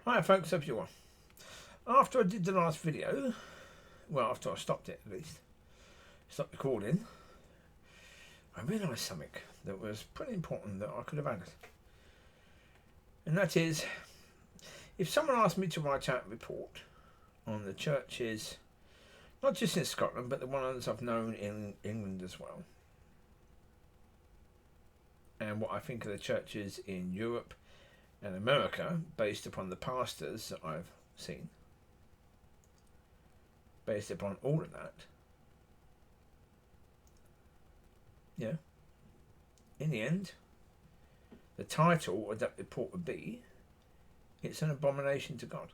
Hi folks, hope you're well. After I did the last video, well after I stopped it at least, stopped recording, I realised something that was pretty important that I could have added. And that is, if someone asked me to write out a report on the churches, not just in Scotland, but the ones I've known in England as well, and what I think of the churches in Europe and America, based upon the pastors that I've seen, based upon all of that, yeah, in the end, the title of that report would be, it's an abomination to God.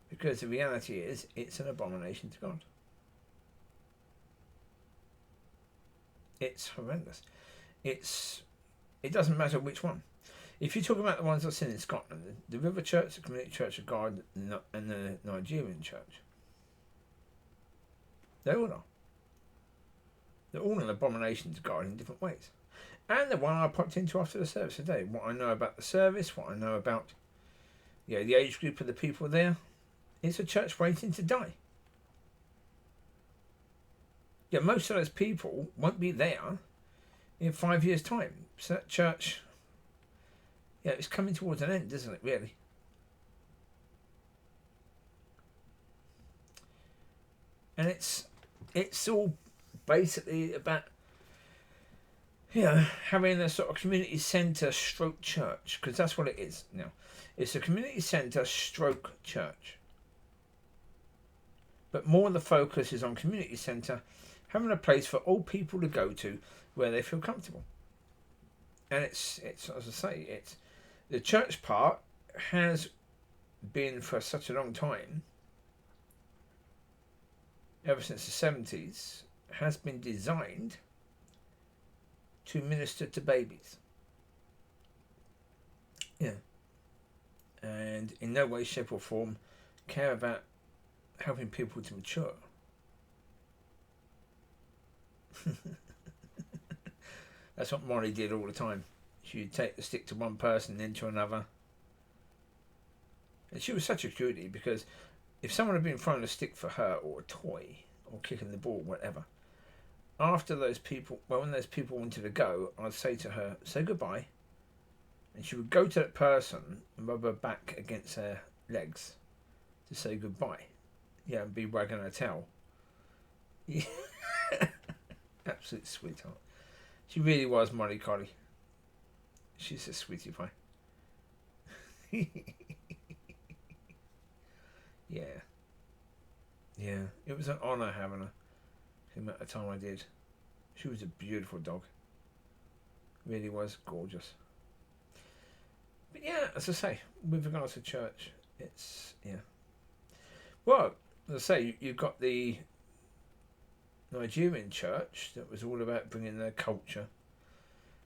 Because the reality is, it's an abomination to God. It's horrendous. It doesn't matter which one. If you talk about the ones I've seen in Scotland, the River Church, the Community Church of God, and the Nigerian Church, they all are. They're all an abomination to God in different ways. And the one I popped into after the service today, what I know about the service, what I know about the age group of the people there, it's a church waiting to die. Yeah, most of those people won't be there in 5 years' time. So that church, it's coming towards an end, isn't it, really? And it's all basically about, having a sort of community centre stroke church, because that's what it is now. It's a community centre stroke church. But more of the focus is on community centre, having a place for all people to go to where they feel comfortable. And it's as I say, it's the church part has been for such a long time, ever since the 70s, has been designed to minister to babies. Yeah. And in no way, shape or form care about helping people to mature. That's what Molly did all the time. She'd take the stick to one person, then to another. And she was such a cutie, because if someone had been throwing a stick for her, or a toy, or kicking the ball, whatever, after those people, when those people wanted to go, I'd say to her, say goodbye. And she would go to that person and rub her back against her legs to say goodbye. Yeah, and be wagging her tail. Yeah. Absolute sweetheart. She really was Molly Collie. She's a sweetie pie. Yeah. It was an honour having her. The amount of time I did. She was a beautiful dog. Really was gorgeous. But yeah, as I say, with regards to church, it's Well, as I say, you've got the Nigerian church that was all about bringing their culture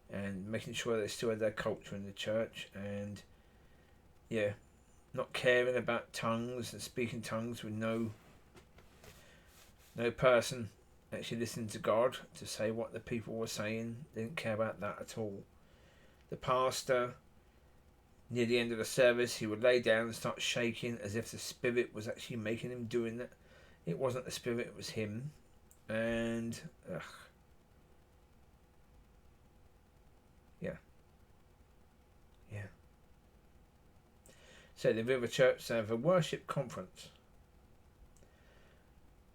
and making sure they still had their culture in the church, and not caring about tongues and speaking tongues with no person actually listening to God to say what the people were saying. They didn't care about that at all. The pastor, near the end of the service, he would lay down and start shaking as if the spirit was actually making him doing that. It wasn't the spirit, it was him. And So the River Church have a worship conference,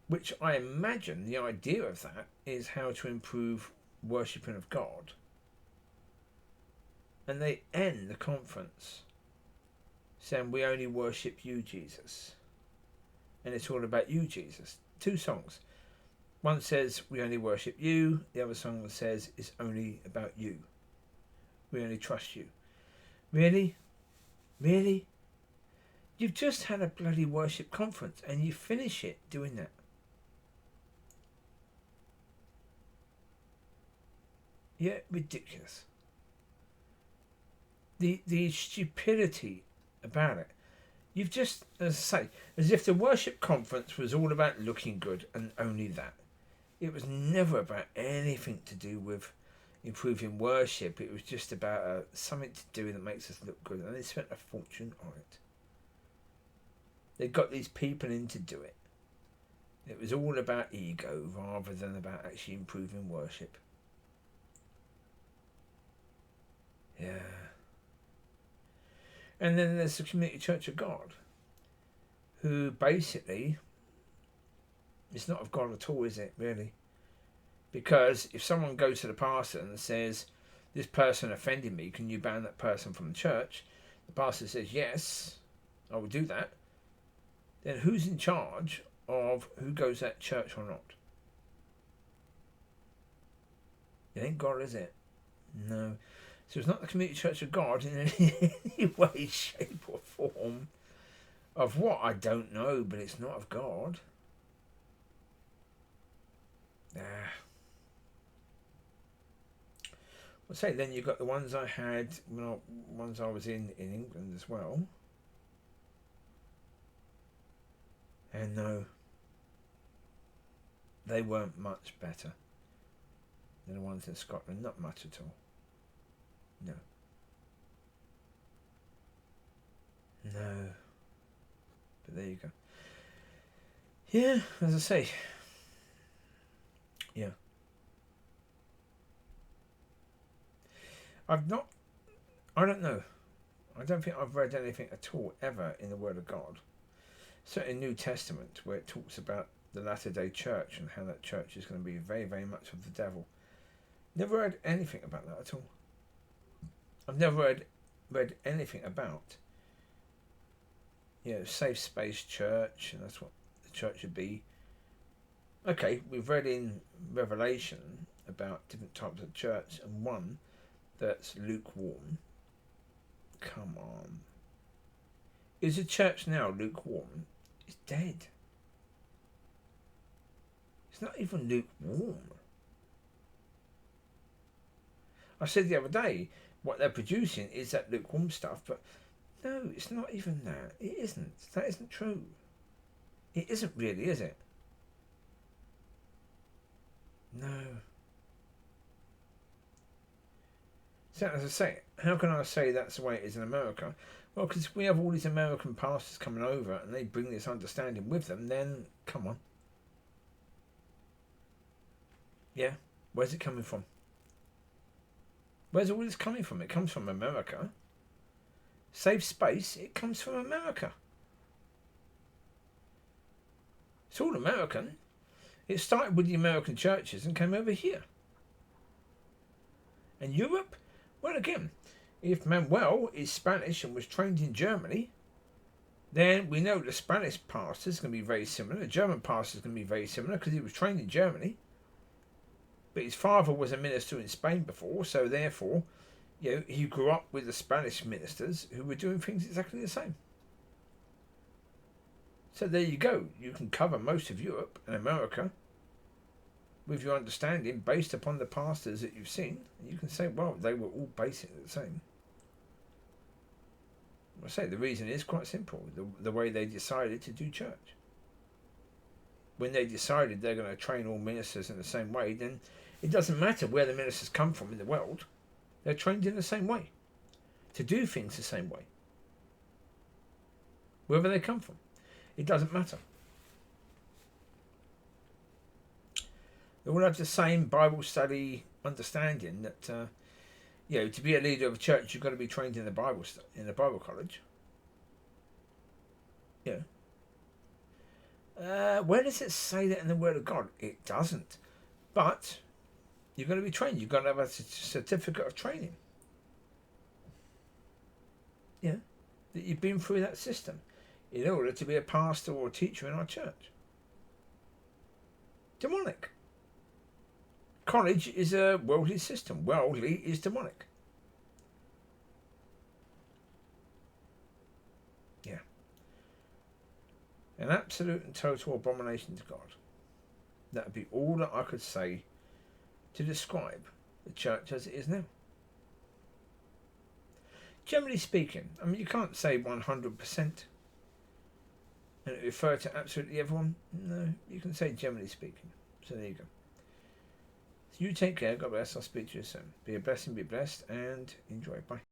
which I imagine the idea of that is how to improve worshipping of God. And they end the conference saying, we only worship you, Jesus. And it's all about you, Jesus. 2 songs. One says, we only worship you. The other song says, it's only about you. We only trust you. Really? Really? You've just had a bloody worship conference and you finish it doing that. Yeah, ridiculous. The stupidity about it. You've just, as I say, as if the worship conference was all about looking good and only that. It was never about anything to do with improving worship. It was just about something to do that makes us look good, and they spent a fortune on it. They got these people in to do it. It was all about ego rather than about actually improving worship. Yeah. And then there's the Community Church of God, who basically, it's not of God at all, is it, really? Because if someone goes to the pastor and says, this person offended me, can you ban that person from the church? The pastor says, yes, I will do that. Then who's in charge of who goes to that church or not? It ain't God, is it? No. So it's not the Community Church of God in any way, shape or form. Of what? I don't know, but it's not of God. I'll say then you've got the ones I had, ones I was in England as well. And no, they weren't much better than the ones in Scotland. Not much at all. No. No. But there you go. Yeah, as I say. Yeah. I don't know. I don't think I've read anything at all ever in the Word of God. Certainly New Testament, where it talks about the latter day church and how that church is going to be very, very much of the devil. Never read anything about that at all. I've never read anything about, safe space church, and that's what the church should be. Okay, we've read in Revelation about different types of church, and one that's lukewarm. Come on. Is a church now lukewarm? It's dead. It's not even lukewarm. I said the other day, what they're producing is that lukewarm stuff, but no, it's not even that. It isn't. That isn't true. It isn't really, is it? No. So as I say, how can I say that's the way it is in America? Well, because we have all these American pastors coming over and they bring this understanding with them, then come on. Yeah, where's it coming from? Where's all this coming from? It comes from America. Safe space, it comes from America. It's all American. It started with the American churches and came over here. And Europe? Well, again, if Manuel is Spanish and was trained in Germany, then we know the Spanish pastor is going to be very similar. The German pastor is going to be very similar because he was trained in Germany. But his father was a minister in Spain before, so therefore, he grew up with the Spanish ministers who were doing things exactly the same. So there you go. You can cover most of Europe and America with your understanding based upon the pastors that you've seen. You can say, well, they were all basically the same. I say the reason is quite simple. The way they decided to do church. When they decided they're going to train all ministers in the same way, then it doesn't matter where the ministers come from in the world. They're trained in the same way. To do things the same way. Wherever they come from. It doesn't matter. They all have the same Bible study understanding that, to be a leader of a church, you've got to be trained in the Bible college. Yeah. Where does it say that in the Word of God? It doesn't. But you've got to be trained. You've got to have a certificate of training. Yeah. That you've been through that system in order to be a pastor or a teacher in our church. Demonic. College is a worldly system. Worldly is demonic. Yeah. An absolute and total abomination to God. That would be all that I could say to describe the church as it is now. Generally speaking, I mean, you can't say 100% and refer to absolutely everyone. No, you can say generally speaking. So there you go. So you take care. God bless. I'll speak to you soon. Be a blessing. Be blessed, and enjoy. Bye.